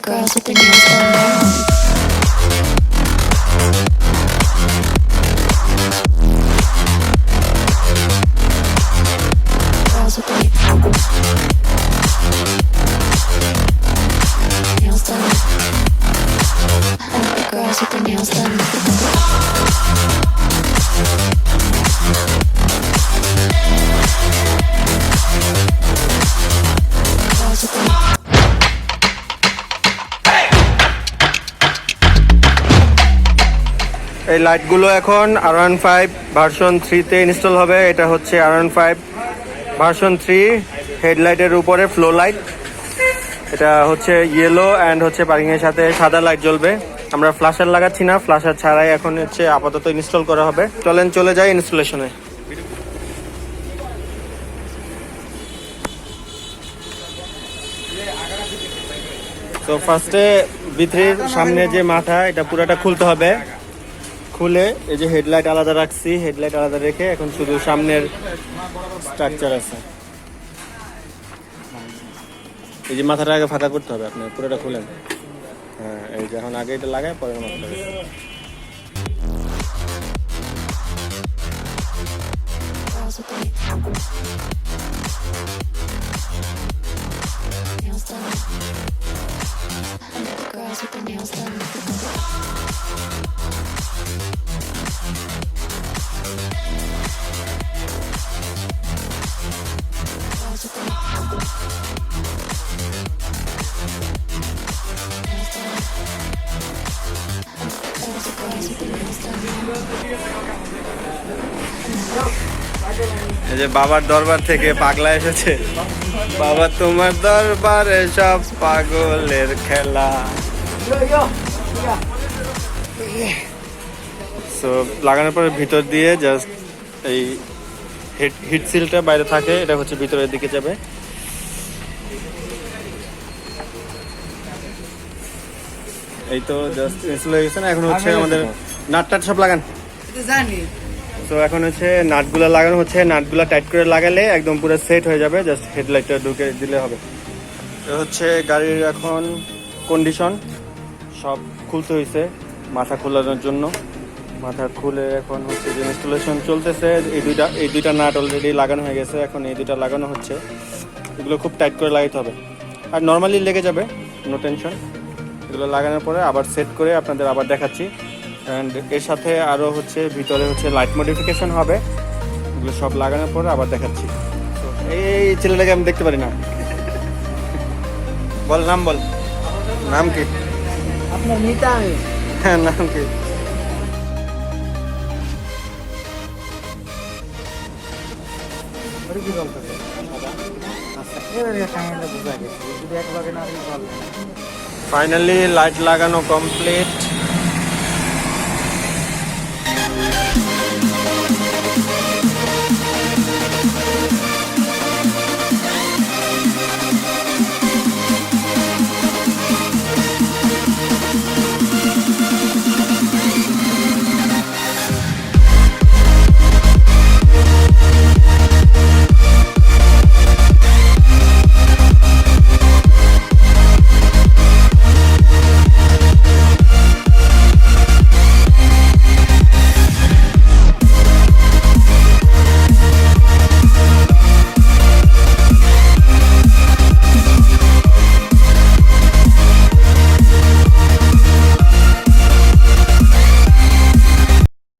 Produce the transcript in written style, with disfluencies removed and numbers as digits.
girls with their nails done now. Girls with their nails done. I like the girls with their nails done. Girls with their এই লাইটগুলো এখন R15 version 3 তে install হবে। এটা হচ্ছে R15 version 3 হেডলাইটের উপরে flow light. এটা হচ্ছে ইয়েলো অ্যান্ড হচ্ছে পার্কিং এর সাথে সাদা লাইট জ্বলবে। আমরা ফ্ল্যাশার লাগাচ্ছি না, ফ্ল্যাশার ছাড়াই এখন হচ্ছে আপাতত ইনস্টল করা হবে। চলেন চলে যাই ইনস্টলেশনে। তো ফার্স্টে V3-র সামনে যে মাথা এটা পুরোটা খুলতে হবে। খুলে এই যে হেডলাইট আলাদা রাখছি, হেডলাইট আলাদা রেখে এখন শুধু সামনের স্ট্রাকচার আছে। এই যে মাথাটা আগে ফাঁকা করতে হবে আপনার, পুরোটা খুলেন। হ্যাঁ, এই যে এখন আগে এটা লাগায় পরে মাথাটা। girls with their nails done. I like the girls with their nails done. Girls with their nails done. I like the girls with their nails done. এই যে বাবার দরবার থেকে পাগলা এসেছে। বাবা তোমার দরবারে সব পাগলের খেলা। সো লাগানোর পরে ভিতর দিয়ে জাস্ট এই হিট সিলটা বাইরে থাকে, এটা হচ্ছে ভিতরের দিকে যাবে। এই তো জাস্ট ইনস্টল হয়ে গেছে না, এখন হচ্ছে আমাদের নাট টাট সব লাগান। তো এখন হচ্ছে নাটগুলো লাগানো হচ্ছে, নাটগুলো টাইট করে লাগালে একদম পুরো সেট হয়ে যাবে। জাস্ট হেডলাইটটা ঢুকে দিলে হবে। এটা হচ্ছে গাড়ির এখন কন্ডিশন, সব খুলতে হয়েছে মাথা খোলানোর জন্য। মাথা খুলে এখন হচ্ছে যে ইনস্টলেশন চলতেছে। এই দুইটা নাট অলরেডি লাগানো হয়ে গেছে, এখন এই দুইটা লাগানো হচ্ছে। এগুলো খুব টাইট করে লাগাতে হবে, আর নর্মালি লেগে যাবে, নো টেনশন। এগুলো লাগানোর পরে আবার সেট করে আপনাদের আবার দেখাচ্ছি। অ্যান্ড এর সাথে আরও হচ্ছে ভিতরে হচ্ছে লাইট মডিফিকেশন হবে। এগুলো সব লাগানোর পরে আবার দেখাচ্ছি। তো এই ছেলেটাকে আমি দেখতে পারি না। বল নাম বল, নাম কি আপনার মিতা? আমি হ্যাঁ, নাম কি? কি বলতেছে? এবারে কাহিনীটা বুঝা গেছে, যদি এক লগে না পারলে। ফাইনালি লাইট লাগানো কমপ্লিট।